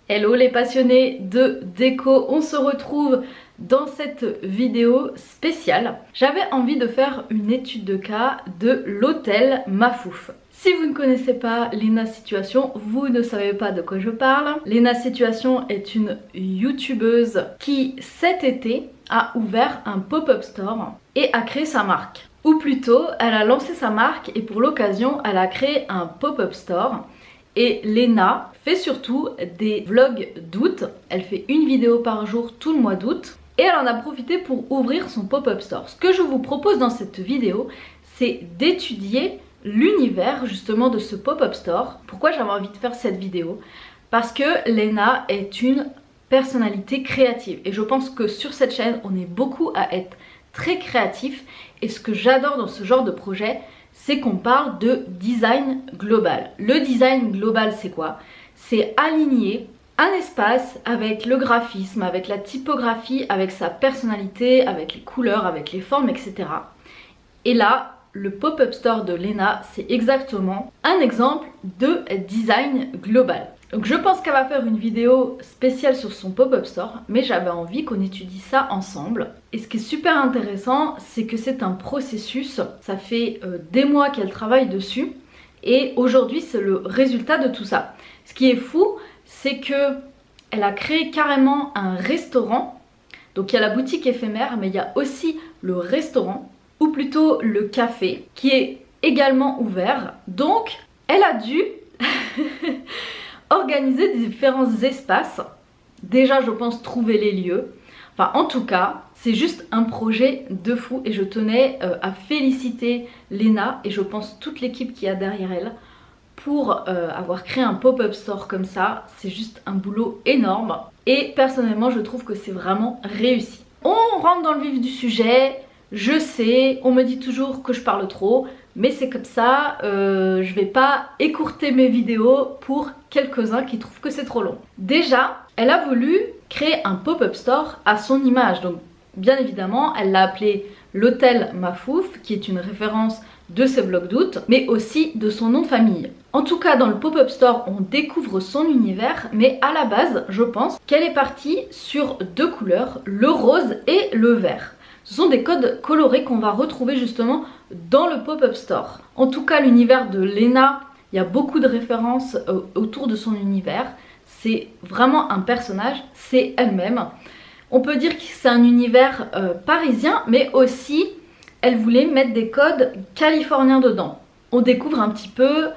Hello les passionnés de déco, on se retrouve dans cette vidéo spéciale. J'avais envie de faire une étude de cas de l'hôtel Mafouf. Si vous ne connaissez pas Léna Situation, vous ne savez pas de quoi je parle. Léna Situation est une youtubeuse qui cet été a ouvert un pop-up store et a créé sa marque. Ou plutôt, elle a lancé sa marque et pour l'occasion, elle a créé un pop-up store. Et Léna fait surtout des vlogs d'août, elle fait une vidéo par jour tout le mois d'août et elle en a profité pour ouvrir son pop-up store. Ce que je vous propose dans cette vidéo, c'est d'étudier l'univers justement de ce pop-up store. Pourquoi j'avais envie de faire cette vidéo? Parce que Léna est une personnalité créative et je pense que sur cette chaîne, on est beaucoup à être très créatif et ce que j'adore dans ce genre de projet, c'est qu'on parle de design global. Le design global, c'est quoi? C'est aligner un espace avec le graphisme, avec la typographie, avec sa personnalité, avec les couleurs, avec les formes, etc. Et là, le pop-up store de Léna, c'est exactement un exemple de design global. Donc je pense qu'elle va faire une vidéo spéciale sur son pop-up store, mais j'avais envie qu'on étudie ça ensemble. Et ce qui est super intéressant, c'est que c'est un processus, ça fait des mois qu'elle travaille dessus, et aujourd'hui c'est le résultat de tout ça. Ce qui est fou, c'est que elle a créé carrément un restaurant, donc il y a la boutique éphémère, mais il y a aussi le restaurant, ou plutôt le café, qui est également ouvert. Donc elle a dû organiser des différents espaces. Déjà je pense trouver les lieux. Enfin en tout cas c'est juste un projet de fou et je tenais à féliciter Léna et je pense toute l'équipe qui y a derrière elle pour avoir créé un pop-up store comme ça. C'est juste un boulot énorme et personnellement je trouve que c'est vraiment réussi. On rentre dans le vif du sujet. Je sais, on me dit toujours que je parle trop, mais c'est comme ça, je vais pas écourter mes vidéos pour quelques-uns qui trouvent que c'est trop long. Déjà, elle a voulu créer un pop-up store à son image, donc bien évidemment, elle l'a appelé l'hôtel Mafouf, qui est une référence de ses vlogs d'août, mais aussi de son nom de famille. En tout cas, dans le pop-up store, on découvre son univers, mais à la base, je pense qu'elle est partie sur deux couleurs, le rose et le vert. Ce sont des codes colorés qu'on va retrouver justement dans le pop-up store. En tout cas, l'univers de Léna, il y a beaucoup de références autour de son univers. C'est vraiment un personnage, c'est elle-même. On peut dire que c'est un univers parisien, mais aussi, elle voulait mettre des codes californiens dedans. On découvre un petit peu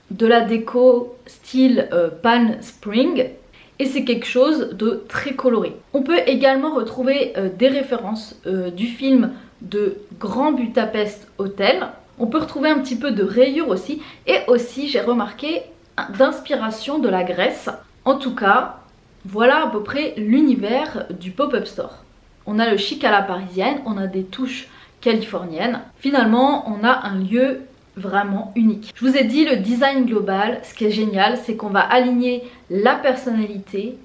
de la déco style Palm Spring. Et c'est quelque chose de très coloré. On peut également retrouver des références du film de Grand Budapest Hotel. On peut retrouver un petit peu de rayures aussi. Et aussi, j'ai remarqué d'inspiration de la Grèce. En tout cas, voilà à peu près l'univers du pop-up store. On a le chic à la parisienne, on a des touches californiennes. Finalement, on a un lieu vraiment unique. Je vous ai dit le design global, ce qui est génial, c'est qu'on va aligner la personnalité,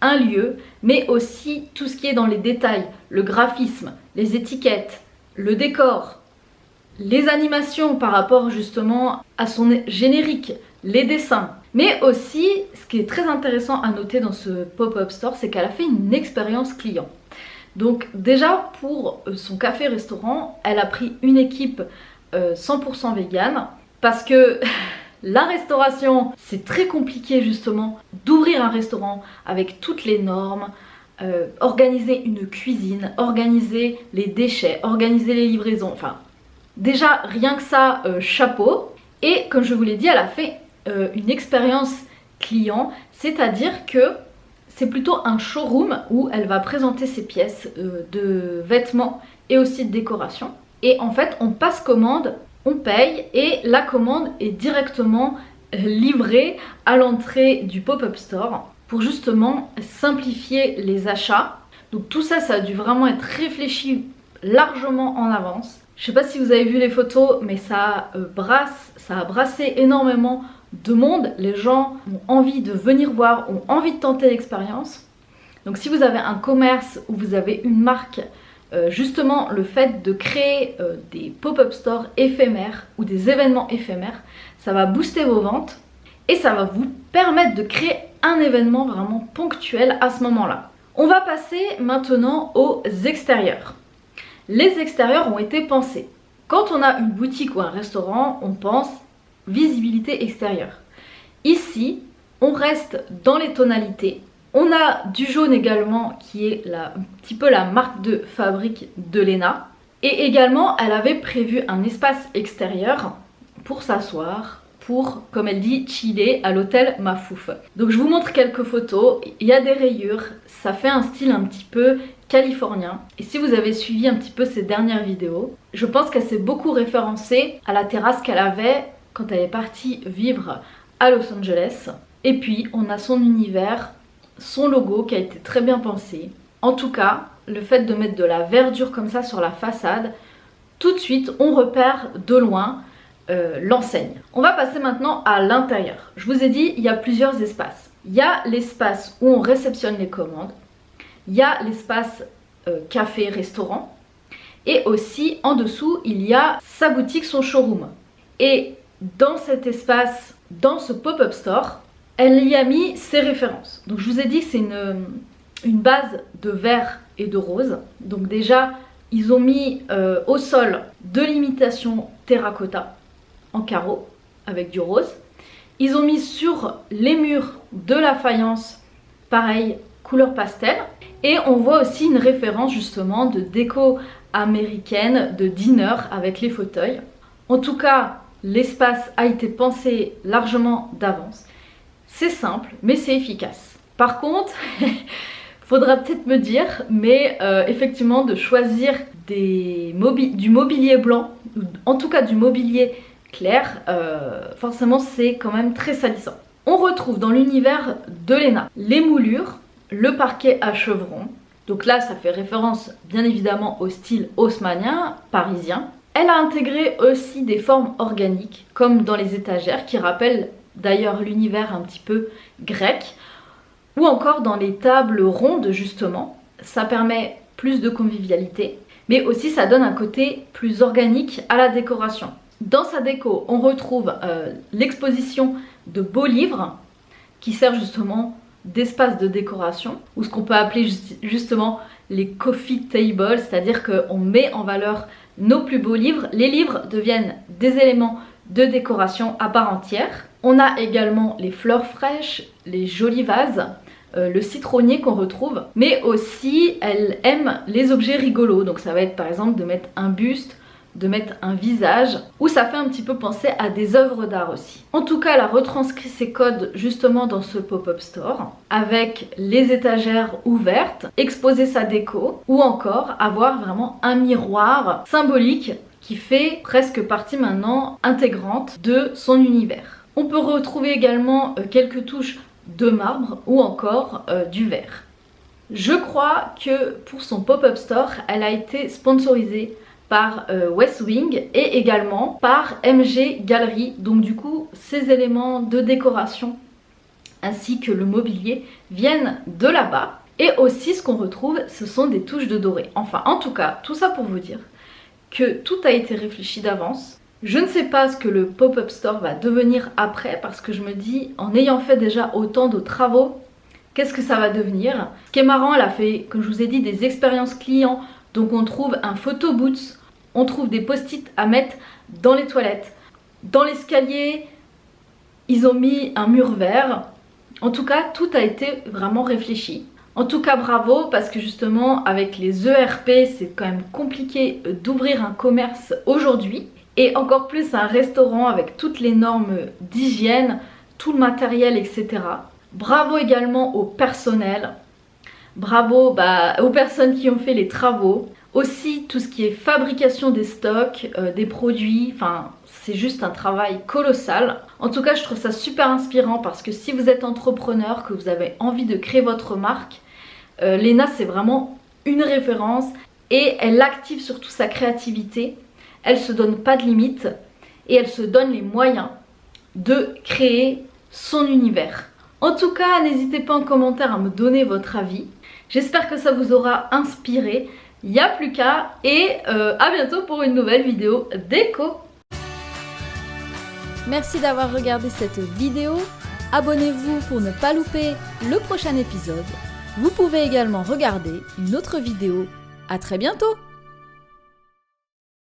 un lieu, mais aussi tout ce qui est dans les détails, le graphisme, les étiquettes, le décor, les animations par rapport justement à son générique, les dessins. Mais aussi, ce qui est très intéressant à noter dans ce pop-up store, c'est qu'elle a fait une expérience client. Donc déjà pour son café-restaurant, elle a pris une équipe 100% vegan parce que la restauration c'est très compliqué justement d'ouvrir un restaurant avec toutes les normes, organiser une cuisine, organiser les déchets, organiser les livraisons, enfin déjà rien que ça, chapeau. Et comme je vous l'ai dit, elle a fait une expérience client, c'est à dire que c'est plutôt un showroom où elle va présenter ses pièces de vêtements et aussi de décoration. Et en fait, on passe commande, on paye et la commande est directement livrée à l'entrée du pop-up store pour justement simplifier les achats. Donc tout ça, ça a dû vraiment être réfléchi largement en avance. Je sais pas si vous avez vu les photos, mais ça a brassé énormément de monde. Les gens ont envie de venir voir, ont envie de tenter l'expérience. Donc si vous avez un commerce ou vous avez une marque, justement le fait de créer des pop-up stores éphémères ou des événements éphémères, ça va booster vos ventes et ça va vous permettre de créer un événement vraiment ponctuel à ce moment-là. On va passer maintenant aux extérieurs. Les extérieurs ont été pensés. Quand on a une boutique ou un restaurant, on pense visibilité extérieure. Ici, on reste dans les tonalités. On a du jaune également qui est un petit peu la marque de fabrique de Léna. Et également, elle avait prévu un espace extérieur pour s'asseoir, pour, comme elle dit, chiller à l'hôtel Mafouf. Donc je vous montre quelques photos. Il y a des rayures, ça fait un style un petit peu californien. Et si vous avez suivi un petit peu ses dernières vidéos, je pense qu'elle s'est beaucoup référencée à la terrasse qu'elle avait quand elle est partie vivre à Los Angeles. Et puis on a son univers, son logo qui a été très bien pensé. En tout cas, le fait de mettre de la verdure comme ça sur la façade, tout de suite on repère de loin l'enseigne. On va passer maintenant à l'intérieur. Je vous ai dit, il y a plusieurs espaces. Il y a l'espace où on réceptionne les commandes. Il y a l'espace café-restaurant. Et aussi en dessous, il y a sa boutique, son showroom. Et dans cet espace, dans ce pop-up store, elle y a mis ses références. Donc je vous ai dit que c'est une base de vert et de rose. Donc déjà, ils ont mis au sol de l'imitation terracotta en carreau avec du rose. Ils ont mis sur les murs de la faïence, pareil, couleur pastel. Et on voit aussi une référence justement de déco américaine, de dîner avec les fauteuils. En tout cas, l'espace a été pensé largement d'avance. C'est simple, mais c'est efficace. Par contre, faudra peut-être me dire, mais effectivement de choisir du mobilier blanc, ou en tout cas du mobilier clair, forcément c'est quand même très salissant. On retrouve dans l'univers de Léna les moulures, le parquet à chevrons. Donc là ça fait référence bien évidemment au style haussmannien, parisien. Elle a intégré aussi des formes organiques comme dans les étagères qui rappellent d'ailleurs l'univers un petit peu grec. Ou encore dans les tables rondes justement, ça permet plus de convivialité, mais aussi ça donne un côté plus organique à la décoration. Dans sa déco, on retrouve l'exposition de beaux livres qui servent justement d'espace de décoration, ou ce qu'on peut appeler justement les coffee tables, c'est-à-dire qu'on met en valeur nos plus beaux livres. Les livres deviennent des éléments de décoration à part entière. On a également les fleurs fraîches, les jolis vases, le citronnier qu'on retrouve, mais aussi elle aime les objets rigolos, donc ça va être par exemple de mettre un buste, de mettre un visage, ou ça fait un petit peu penser à des œuvres d'art aussi. En tout cas, elle a retranscrit ses codes justement dans ce pop-up store, avec les étagères ouvertes, exposer sa déco, ou encore avoir vraiment un miroir symbolique qui fait presque partie maintenant intégrante de son univers. On peut retrouver également quelques touches de marbre ou encore du verre. Je crois que pour son pop-up store, elle a été sponsorisée par West Wing et également par MG Gallery. Donc du coup, ces éléments de décoration ainsi que le mobilier viennent de là-bas. Et aussi ce qu'on retrouve, ce sont des touches de doré. Enfin, en tout cas, tout ça pour vous dire que tout a été réfléchi d'avance. Je ne sais pas ce que le pop-up store va devenir après, parce que je me dis, en ayant fait déjà autant de travaux, qu'est-ce que ça va devenir? Ce qui est marrant, elle a fait, comme je vous ai dit, des expériences clients. Donc on trouve un photo booth, on trouve des post-it à mettre dans les toilettes. Dans l'escalier, ils ont mis un mur vert. En tout cas, tout a été vraiment réfléchi. En tout cas, bravo, parce que justement, avec les ERP, c'est quand même compliqué d'ouvrir un commerce aujourd'hui. Et encore plus un restaurant avec toutes les normes d'hygiène, tout le matériel, etc. Bravo également au personnel. Bravo aux personnes qui ont fait les travaux. Aussi tout ce qui est fabrication des stocks, des produits, enfin c'est juste un travail colossal. En tout cas je trouve ça super inspirant parce que si vous êtes entrepreneur, que vous avez envie de créer votre marque, Léna c'est vraiment une référence et elle active surtout sa créativité. Elle se donne pas de limites et elle se donne les moyens de créer son univers. En tout cas, n'hésitez pas en commentaire à me donner votre avis. J'espère que ça vous aura inspiré. Il n'y a plus qu'à et à bientôt pour une nouvelle vidéo déco. Merci d'avoir regardé cette vidéo. Abonnez-vous pour ne pas louper le prochain épisode. Vous pouvez également regarder une autre vidéo. À très bientôt!